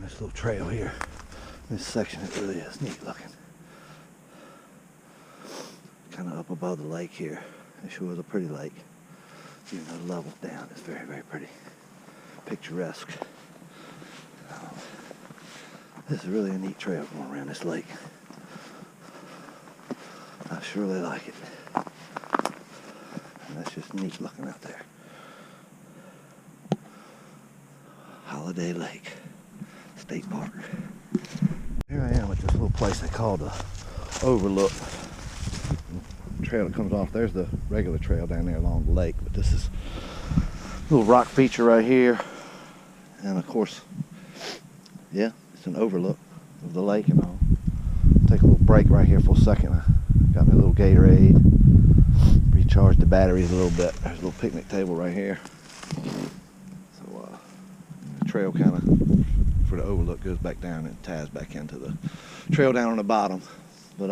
this little trail here. This section, it really is neat looking. Kind of up above the lake here. It sure is a pretty lake. Even though the level's down, it's very, very pretty. Picturesque. This is really a neat trail going around this lake. I surely like it. And that's just neat looking out there. Holiday Lake State Park. Here I am at this little place they call the Overlook. The trail that comes off, there's the regular trail down there along the lake, but this is a little rock feature right here. And of course, yeah, it's an overlook of the lake and all. Take a little break right here for a second. I got me a little Gatorade, recharged the batteries a little bit. There's a little picnic table right here. So the trail kind of for the overlook goes back down and ties back into the trail down on the bottom. But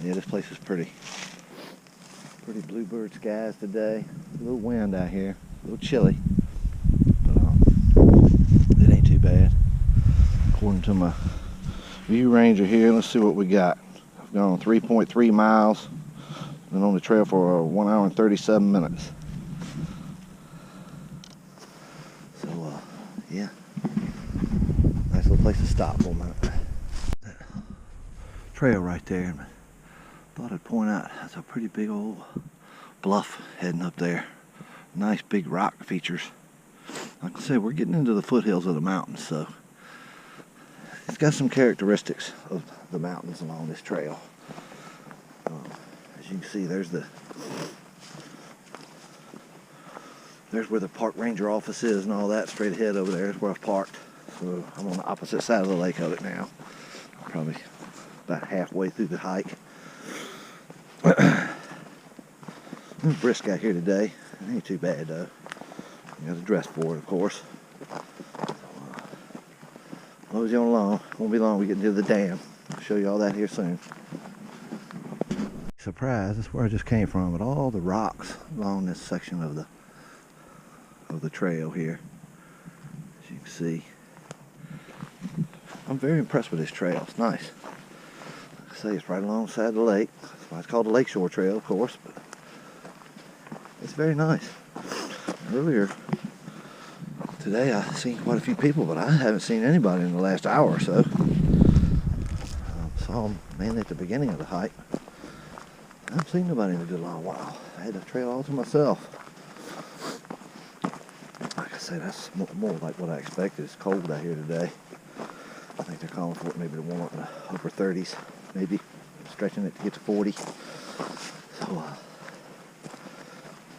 yeah, this place is pretty. Pretty bluebird skies today. A little wind out here, a little chilly. It ain't too bad. According to my view ranger here, let's see what we got. I've gone 3.3 miles. Been on the trail for 1 hour and 37 minutes. So, yeah. Nice little place to stop for a minute. That trail right there. Thought I'd point out that's a pretty big old bluff heading up there. Nice big rock features. Like I said, we're getting into the foothills of the mountains, so it's got some characteristics of the mountains along this trail. As you can see, there's where the park ranger office is and all that. Straight ahead over there is where I've parked. So I'm on the opposite side of the lake of it now. Probably about halfway through the hike. It's brisk out here today. It ain't too bad though. You got to dress for it, of course. Mosey on along. Won't be long we get into the dam. I'll show you all that here soon. Surprise! That's where I just came from. But all the rocks along this section of the trail here, as you can see, I'm very impressed with this trail. It's nice. Like I say, it's right alongside the lake. That's why it's called the Lakeshore Trail, of course. But it's very nice. Earlier today I've seen quite a few people, but I haven't seen anybody in the last hour or so. Saw them mainly at the beginning of the hike. I haven't seen nobody in a good long while. I had the trail all to myself. Like I say, that's more like what I expected. It's cold out here today. I think they're calling for it maybe to warm up in the upper 30s, maybe stretching it to get to 40. So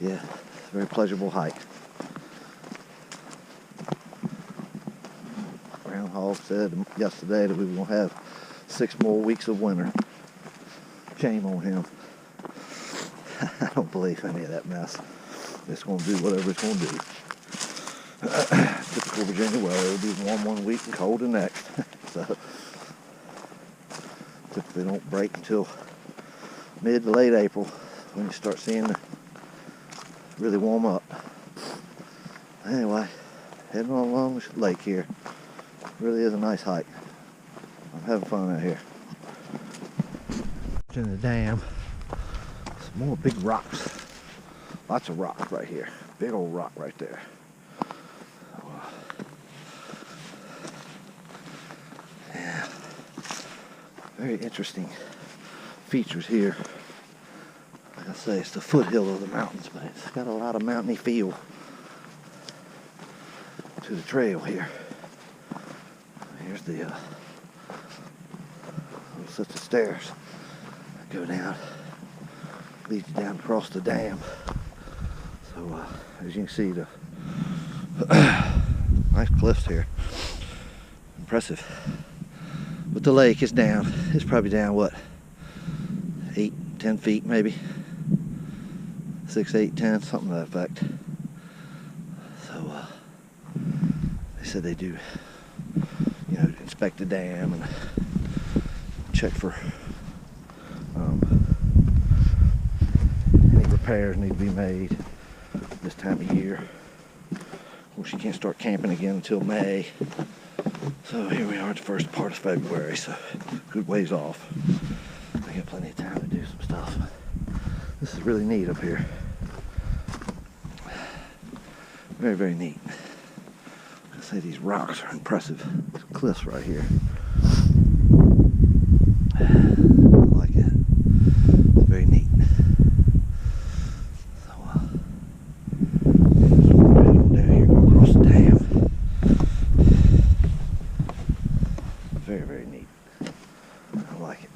yeah, it's a very pleasurable hike. Groundhog said yesterday that we were going to have 6 more weeks of winter. Shame on him. I don't believe any of that mess. It's going to do whatever it's going to do. Typical Virginia weather. It'll be warm one week and cold the next. So typically don't break until mid to late April when you start seeing it really warm up. Anyway, heading on along the lake here. Really is a nice hike. I'm having fun out here. In the dam, some more big rocks. Lots of rocks right here. Big old rock right there. Yeah. Very interesting features here. Like I say, it's the foothill of the mountains, but it's got a lot of mountainy feel to the trail here. Here's the little sets of stairs that go down, lead you down across the dam. So as you can see, the nice cliffs here. Impressive. But the lake is down. It's probably down what, 8-10 feet maybe, 6, 8, 10, something to that effect. So they said they do, inspect the dam and check for any repairs need to be made this time of year. Of course, you can't start camping again until May. So here we are at the first part of February, so good ways off. I got plenty of time to do some stuff. This is really neat up here. Very, very neat. I say these rocks are impressive. These cliffs right here. I like it. It's very neat. So, we're heading on down here, go across the dam. Very, very neat. I like it.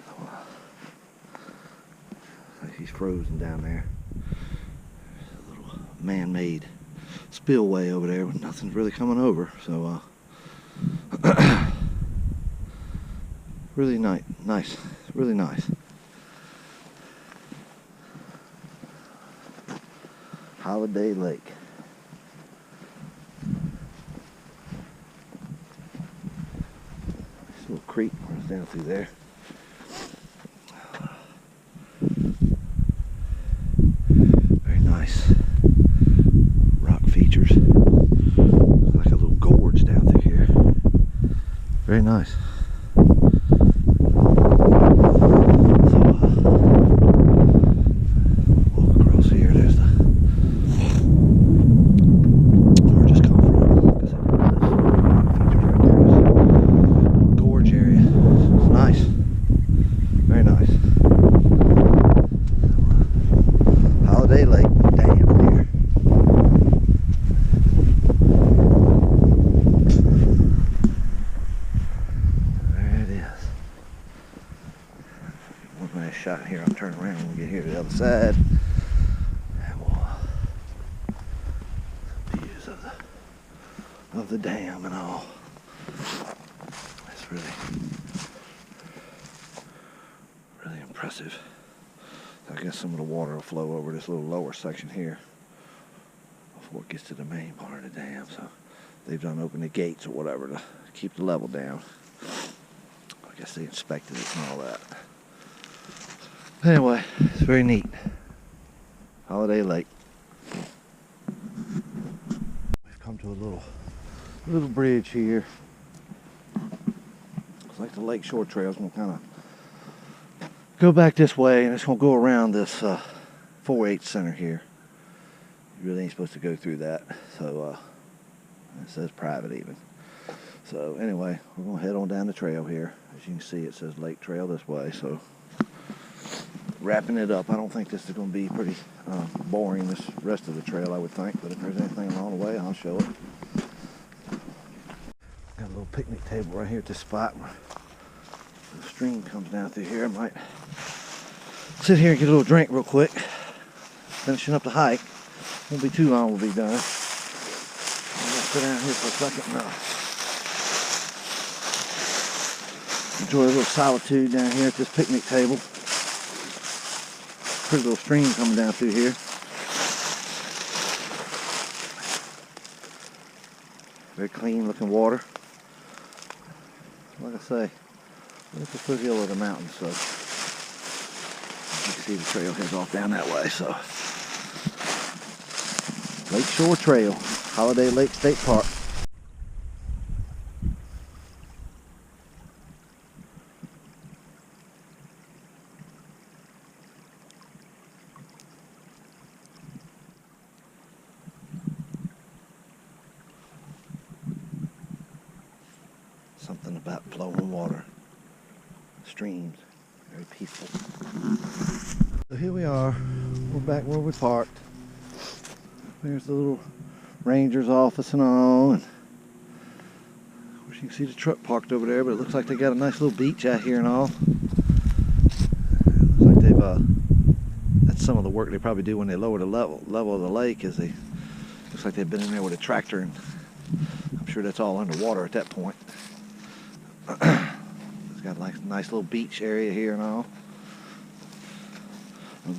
So, like he's frozen down there. There's a little man-made spillway over there, but nothing's really coming over. So, really nice, really nice. Holiday Lake. This little creek runs down through there. Very nice rock features. Looks like a little gorge down through here. Very nice. Shot here. I'll turn around when we get here to the other side. And we'll views of the dam and all. It's really impressive. So I guess some of the water will flow over this little lower section here before it gets to the main part of the dam. So they've done open the gates or whatever to keep the level down. I guess they inspected it and all that. Anyway, it's very neat. Holiday Lake. We've come to a little bridge here. Looks like the Lakeshore Trail is going to kind of go back this way, and it's going to go around this 4-H center here. You really ain't supposed to go through that, so it says private even. So anyway, we're going to head on down the trail here. As you can see, it says Lake Trail this way, so wrapping it up. I don't think this is going to be pretty boring, this rest of the trail, I would think, but if there's anything along the way, I'll show it. Got a little picnic table right here at this spot. The stream comes down through here. I might sit here and get a little drink real quick. Finishing up the hike. Won't be too long, we'll be done. I'm going to sit down here for a second now. Enjoy a little solitude down here at this picnic table. Pretty little stream coming down through here. Very clean looking water. Like I say, it's the foothill of the mountain, so you can see the trail heads off down that way. So Lakeshore Trail, Holiday Lake State Park. Something about flowing water, streams, very peaceful. So here we are, we're back where we parked. There's the little ranger's office and all, and of course you can see the truck parked over there, but it looks like they got a nice little beach out here and all. Looks like they've, that's some of the work they probably do when they lower the level of the lake, is they, looks like they've been in there with a tractor, and I'm sure that's all underwater at that point. It's got like a nice little beach area here and all.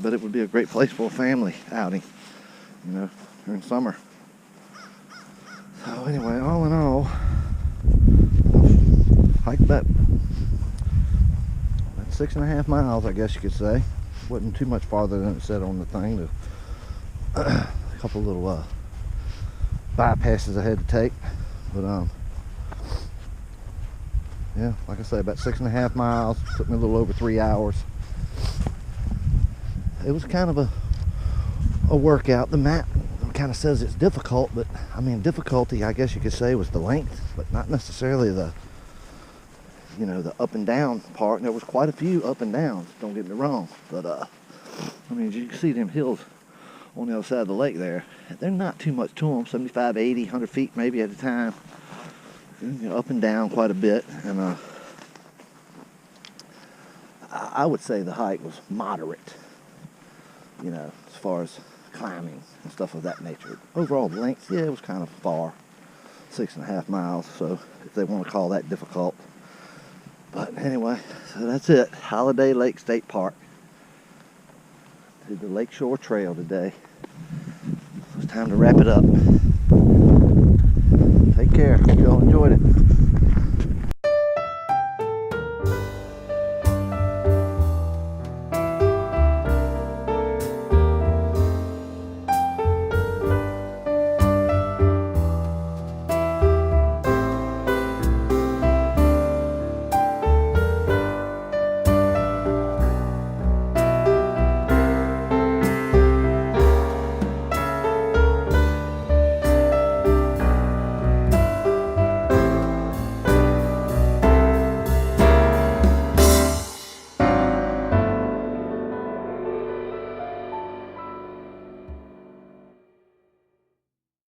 But it would be a great place for a family outing, you know, during summer. So anyway, all in all, hiked about 6.5 miles, I guess you could say. Wasn't too much farther than it said on the thing. A couple little bypasses I had to take. But yeah, like I say, about 6.5 miles. Took me a little over 3 hours. It was kind of a workout. The map kind of says it's difficult, but I mean, difficulty, I guess you could say, was the length, but not necessarily the, you know, the up and down part. And there was quite a few up and downs, don't get me wrong, but I mean, as you can see them hills on the other side of the lake there, they're not too much to them, 75, 80, 100 feet maybe at a time, you know, up and down quite a bit. And I would say the hike was moderate, you know, as far as climbing and stuff of that nature. Overall length, yeah, it was kind of far, 6.5 miles, so if they want to call that difficult. But anyway, so that's it. Holiday Lake State Park. Did the Lakeshore Trail today. It's time to wrap it up. Take care. Hope you all enjoyed it.